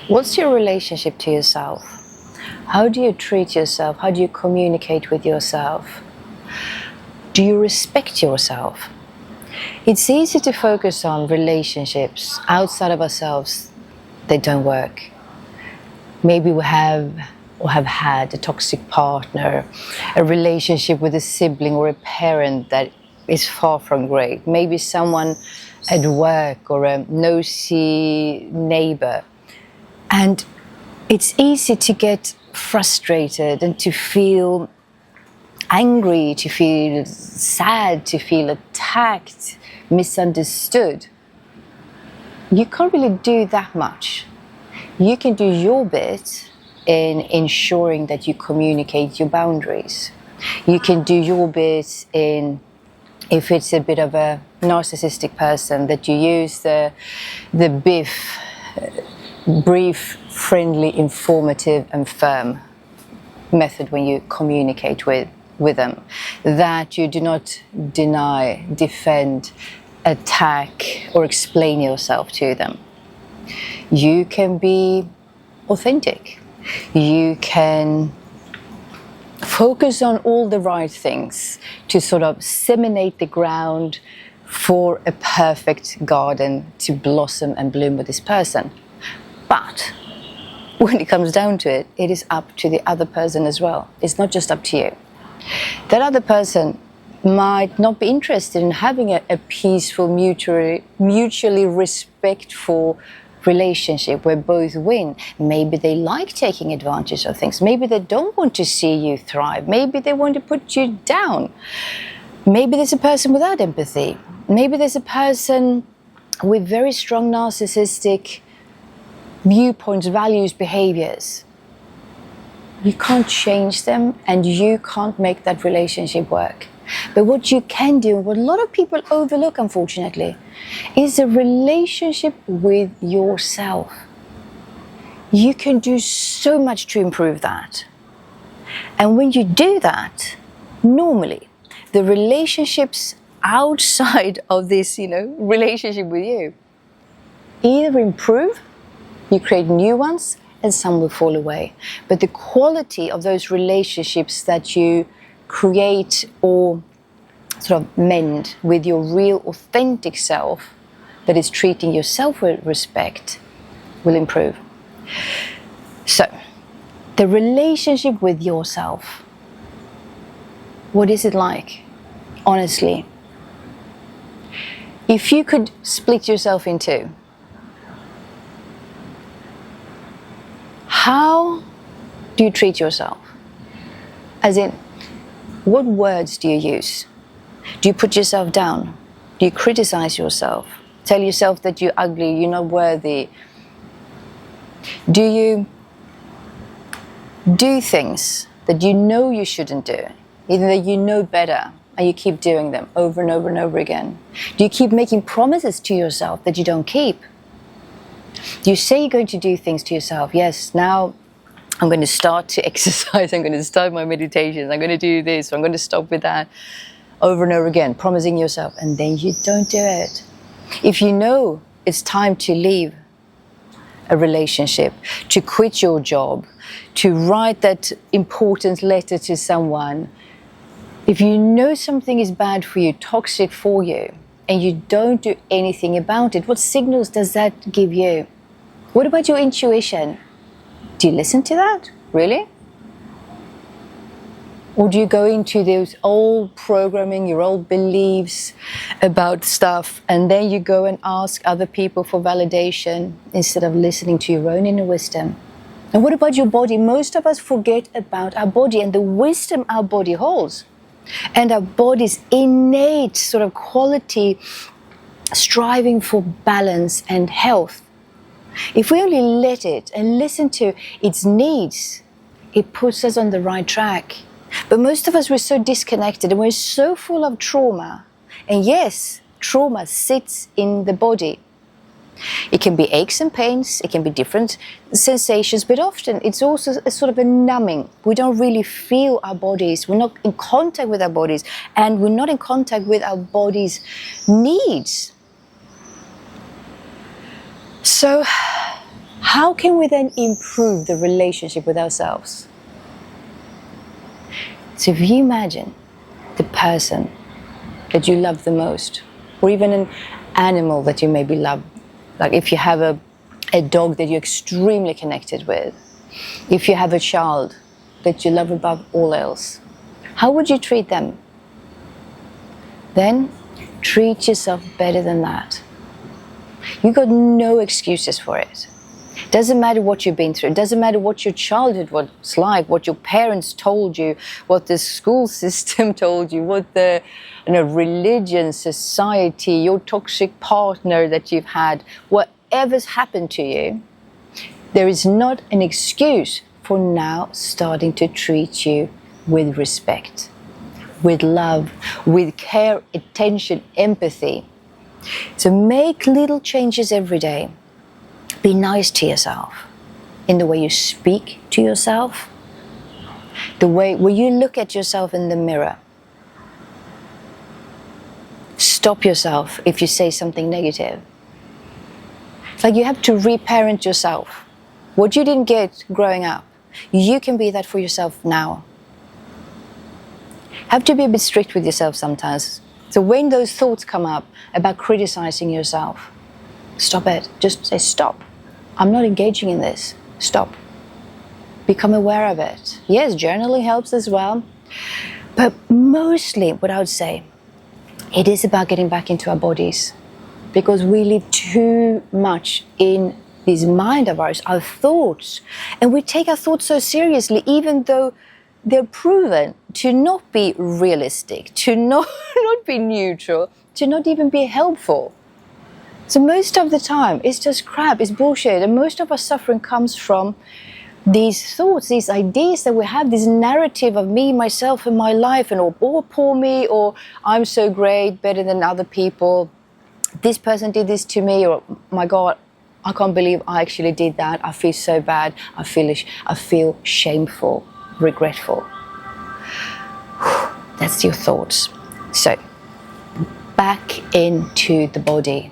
What's your relationship to yourself? How do you treat yourself? How do you communicate with yourself? Do you respect yourself? It's easy to focus on relationships outside of ourselves that don't work. Maybe we have or have had a toxic partner, a relationship with a sibling or a parent that is far from great. Maybe someone at work or a nosy neighbor. And it's easy to get frustrated and to feel angry, to feel sad, to feel attacked, misunderstood. You can't really do that much. You can do your bit in ensuring that you communicate your boundaries. You can do your bit in, if it's a bit of a narcissistic person, that you use the brief, friendly, informative and firm method when you communicate with them. That you do not deny, defend, attack or explain yourself to them. You can be authentic. You can focus on all the right things to sort of seminate the ground for a perfect garden to blossom and bloom with this person. But when it comes down to it, it is up to the other person as well. It's not just up to you. That other person might not be interested in having a peaceful, mutually respectful relationship where both win. Maybe they like taking advantage of things. Maybe they don't want to see you thrive. Maybe they want to put you down. Maybe there's a person without empathy. Maybe there's a person with very strong narcissistic viewpoints, values, behaviors. You can't change them and you can't make that relationship work. But what you can do, what a lot of people overlook unfortunately, is a relationship with yourself. You can do so much to improve that. And when you do that, normally the relationships outside of this, relationship with you either improve, you create new ones, and some will fall away. But the quality of those relationships that you create or sort of mend with your real authentic self that is treating yourself with respect will improve. So, the relationship with yourself, what is it like? Honestly, if you could split yourself in two, how do you treat yourself? As in, what words do you use? Do you put yourself down? Do you criticize yourself? Tell yourself that you're ugly, you're not worthy? Do you do things that you know you shouldn't do, even though you know better, and you keep doing them over and over and over again? Do you keep making promises to yourself that you don't keep? Do you say you're going to do things to yourself? Yes, now I'm going to start to exercise, I'm going to start my meditations, I'm going to do this, I'm going to stop with that, over and over again, promising yourself, and then you don't do it. If you know it's time to leave a relationship, to quit your job, to write that important letter to someone, if you know something is bad for you, toxic for you, and you don't do anything about it, what signals does that give you? What about your intuition? Do you listen to that? Really? Or do you go into those old programming, your old beliefs about stuff, and then you go and ask other people for validation instead of listening to your own inner wisdom? And what about your body? Most of us forget about our body and the wisdom our body holds. And our body's innate sort of quality, striving for balance and health. If we only let it and listen to its needs, it puts us on the right track. But most of us, we're so disconnected and we're so full of trauma. And yes, trauma sits in the body. It can be aches and pains, it can be different sensations, but often it's also a sort of a numbing. We don't really feel our bodies, we're not in contact with our bodies, and we're not in contact with our body's needs. So, How can we then improve the relationship with ourselves? So if you imagine the person that you love the most, or even an animal that you maybe love, like if you have a dog that you're extremely connected with, if you have a child that you love above all else, how would you treat them? Then treat yourself better than that. You got no excuses for it. Doesn't matter what you've been through. It doesn't matter what your childhood was like, what your parents told you, what the school system told you, what the religion, society, your toxic partner that you've had, whatever's happened to you, there is not an excuse for now starting to treat you with respect, with love, with care, attention, empathy. So make little changes every day. Be nice to yourself in the way you speak to yourself, the way when you look at yourself in the mirror. Stop yourself if you say something negative. It's like you have to reparent yourself. What you didn't get growing up, you can be that for yourself now. Have to be a bit strict with yourself sometimes. So when those thoughts come up about criticizing yourself, stop it. Just say, stop. I'm not engaging in this. Stop. Become aware of it. Yes, journaling helps as well. But mostly, what I would say, it is about getting back into our bodies. Because we live too much in this mind of ours, our thoughts. And we take our thoughts so seriously, even though they're proven to not be realistic, to not be neutral, to not even be helpful. So most of the time, it's just crap, it's bullshit. And most of our suffering comes from these thoughts, these ideas that we have, this narrative of me, myself, and my life, and or poor me, or I'm so great, better than other people. This person did this to me, or my God, I can't believe I actually did that. I feel so bad. I feel shameful, regretful. That's your thoughts. So back into the body.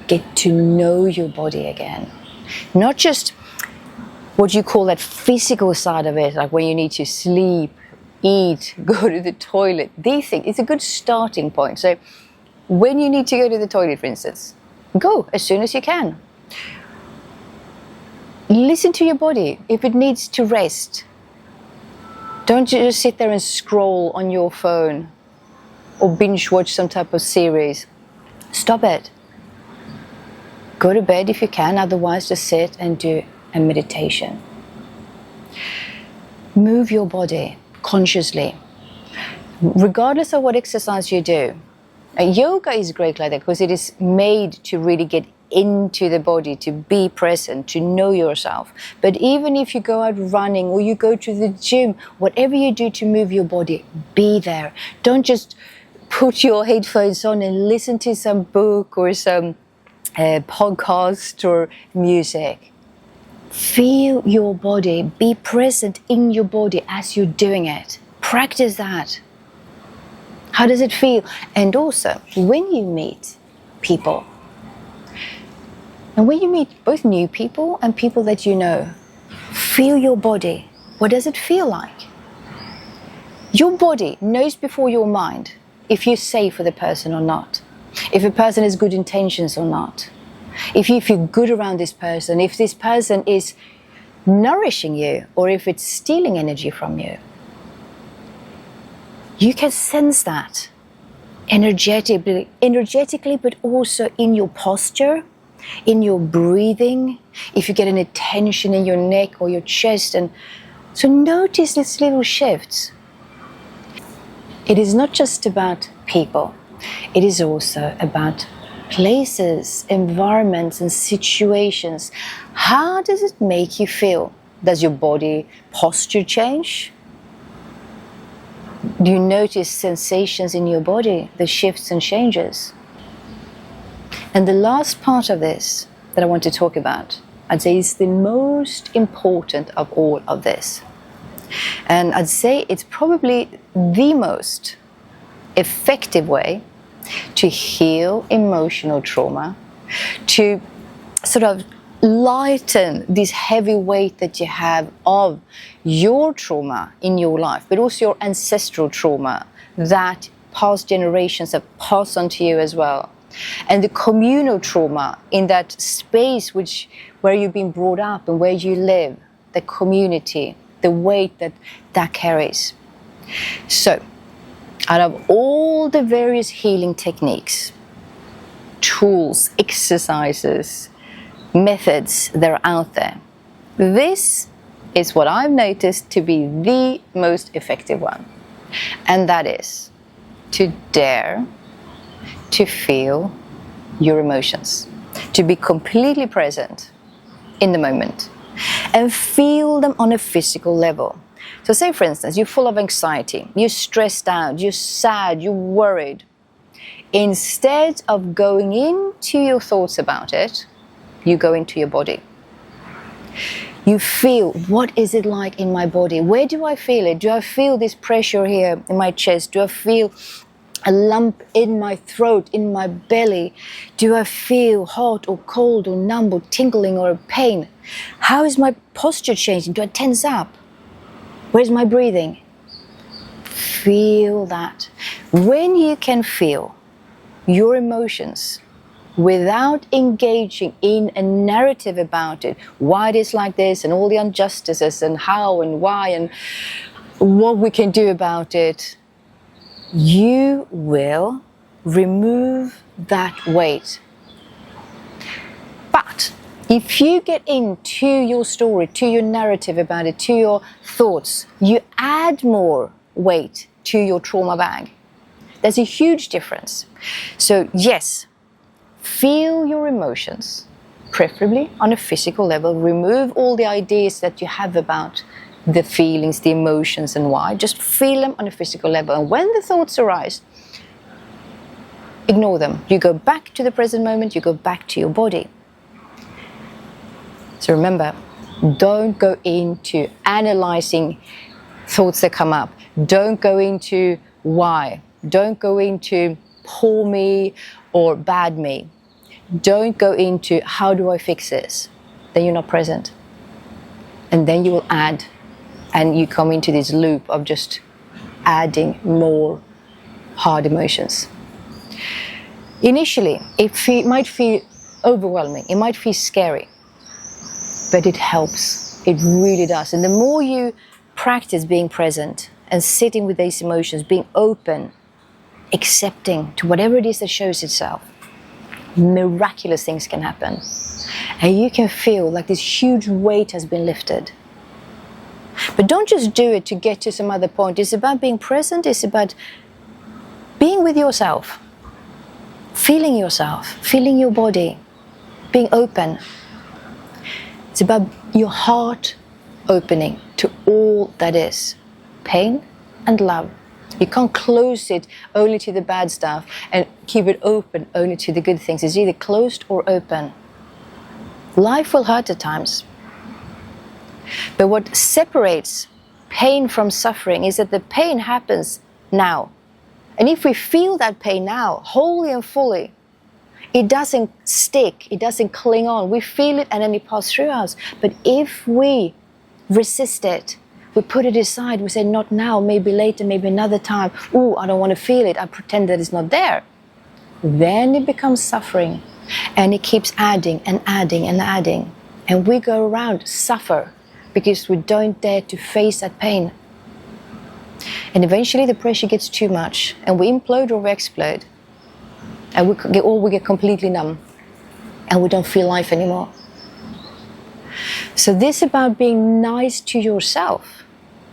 Get to know your body again. Not just what you call that physical side of it, like when you need to sleep, eat, go to the toilet. These things, it's a good starting point. So when you need to go to the toilet, for instance, go as soon as you can. Listen to your body if it needs to rest. Don't just sit there and scroll on your phone or binge watch some type of series. Stop it. Go to bed if you can, otherwise just sit and do a meditation. Move your body consciously, regardless of what exercise you do. Yoga is great like that because it is made to really get into the body, to be present, to know yourself. But even if you go out running or you go to the gym, whatever you do to move your body, be there. Don't just put your headphones on and listen to some book or some podcast or music. Feel your body. Be present in your body as you're doing it. Practice that. How does it feel? And also, when you meet people, and when you meet both new people and people that you know, feel your body. What does it feel like? Your body knows before your mind if you're safe for the person or not. If a person has good intentions or not. If you feel good around this person, if this person is nourishing you or if it's stealing energy from you. You can sense that energetically, but also in your posture, in your breathing, if you get any tension in your neck or your chest. And so notice these little shifts. It is not just about people. It is also about places, environments, and situations. How does it make you feel? Does your body posture change? Do you notice sensations in your body, the shifts and changes? And the last part of this that I want to talk about, I'd say is the most important of all of this. And I'd say it's probably the most effective way to heal emotional trauma, to sort of lighten this heavy weight that you have of your trauma in your life, but also your ancestral trauma that past generations have passed on to you as well. And the communal trauma in that space where you've been brought up and where you live, the community, the weight that carries. So, out of all the various healing techniques, tools, exercises, methods that are out there, this is what I've noticed to be the most effective one. And that is to dare to feel your emotions, to be completely present in the moment and feel them on a physical level. So say, for instance, you're full of anxiety, you're stressed out, you're sad, you're worried. Instead of going into your thoughts about it, you go into your body. You feel, what is it like in my body? Where do I feel it? Do I feel this pressure here in my chest? Do I feel a lump in my throat, in my belly? Do I feel hot or cold or numb or tingling or pain? How is my posture changing? Do I tense up? Where's my breathing? Feel that. When you can feel your emotions without engaging in a narrative about it, why it is like this and all the injustices and how and why and what we can do about it, you will remove that weight. But if you get into your story, to your narrative about it, to your thoughts, you add more weight to your trauma bag. There's a huge difference. So yes, feel your emotions, preferably on a physical level. Remove all the ideas that you have about the feelings, the emotions and why. Just feel them on a physical level. And when the thoughts arise, ignore them. You go back to the present moment, you go back to your body. So remember, don't go into analyzing thoughts that come up. Don't go into why. Don't go into poor me or bad me. Don't go into how do I fix this. Then you're not present. And then you will add, and you come into this loop of just adding more hard emotions. Initially, it might feel overwhelming. It might feel scary. But it helps. It really does. And the more you practice being present and sitting with these emotions, being open, accepting to whatever it is that shows itself, miraculous things can happen. And you can feel like this huge weight has been lifted. But don't just do it to get to some other point. It's about being present. It's about being with yourself, feeling your body, being open. It's about your heart opening to all that is pain and love. You can't close it only to the bad stuff and keep it open only to the good things. It's either closed or open. Life will hurt at times. But what separates pain from suffering is that the pain happens now. And if we feel that pain now, wholly and fully, it doesn't stick, it doesn't cling on. We feel it and then it passes through us. But if we resist it, we put it aside, we say not now, maybe later, maybe another time. Ooh, I don't want to feel it, I pretend that it's not there. Then it becomes suffering. And it keeps adding and adding and adding. And we go around suffer because we don't dare to face that pain. And eventually the pressure gets too much and we implode or we explode. And we get completely numb and we don't feel life anymore. So this is about being nice to yourself.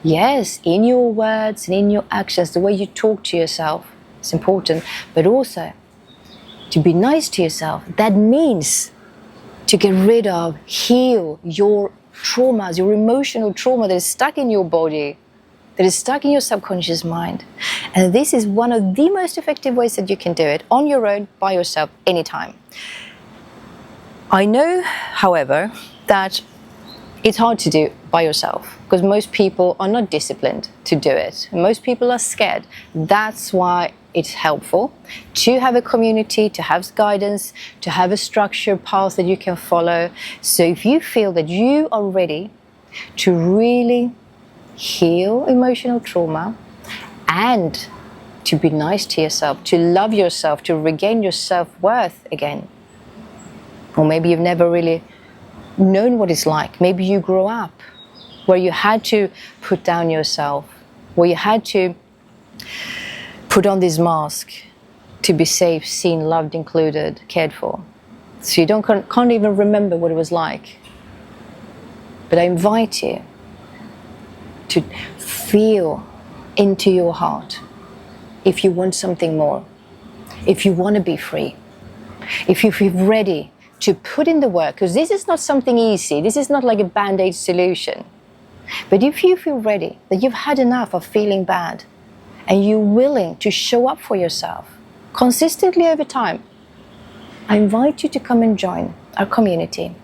Yes, in your words and in your actions, the way you talk to yourself is important, but also to be nice to yourself. That means to get rid of, heal your traumas, your emotional trauma that is stuck in your body, that is stuck in your subconscious mind. And this is one of the most effective ways that you can do it on your own, by yourself, anytime. I know, however, that it's hard to do by yourself because most people are not disciplined to do it. Most people are scared. That's why it's helpful to have a community, to have guidance, to have a structured path that you can follow. So if you feel that you are ready to really heal emotional trauma and to be nice to yourself, to love yourself, to regain your self-worth again, or maybe you've never really known what it's like. Maybe you grew up where you had to put down yourself, where you had to put on this mask to be safe, seen, loved, included, cared for. So you can't even remember what it was like. But I invite you to feel into your heart if you want something more, if you want to be free, if you feel ready to put in the work, because this is not something easy, this is not like a band-aid solution. But if you feel ready, that you've had enough of feeling bad, and you're willing to show up for yourself consistently over time, I invite you to come and join our community.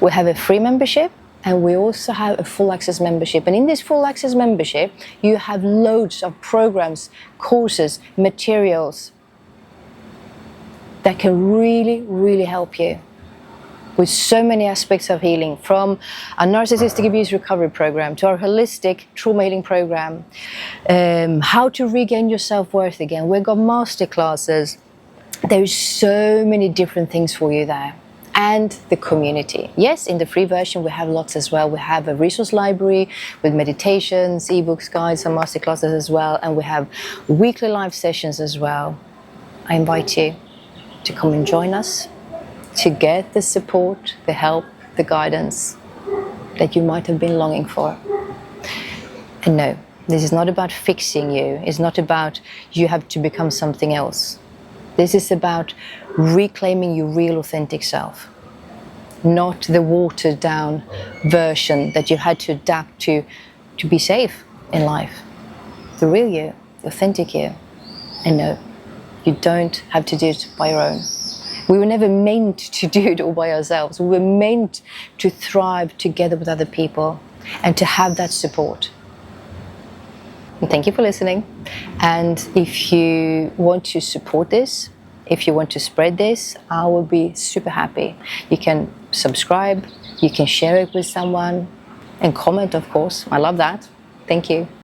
We have a free membership, and we also have a full access membership. And in this full access membership, you have loads of programs, courses, materials that can really, really help you with so many aspects of healing, from a narcissistic abuse recovery program to our holistic trauma healing program, how to regain your self-worth again. We've got masterclasses. There's so many different things for you there. And the community. Yes, in the free version we have lots as well. We have a resource library with meditations, ebooks, guides, and masterclasses as well. And we have weekly live sessions as well. I invite you to come and join us, to get the support, the help, the guidance that you might have been longing for. And no, this is not about fixing you. It's not about you have to become something else. This is about reclaiming your real authentic self, not the watered down version that you had to adapt to be safe in life. The real you, the authentic you. And no, you don't have to do it by your own. We were never meant to do it all by ourselves. We were meant to thrive together with other people and to have that support. And thank you for listening. And if you want to support this, if you want to spread this, I will be super happy. You can subscribe, you can share it with someone, and comment, of course. I love that. Thank you.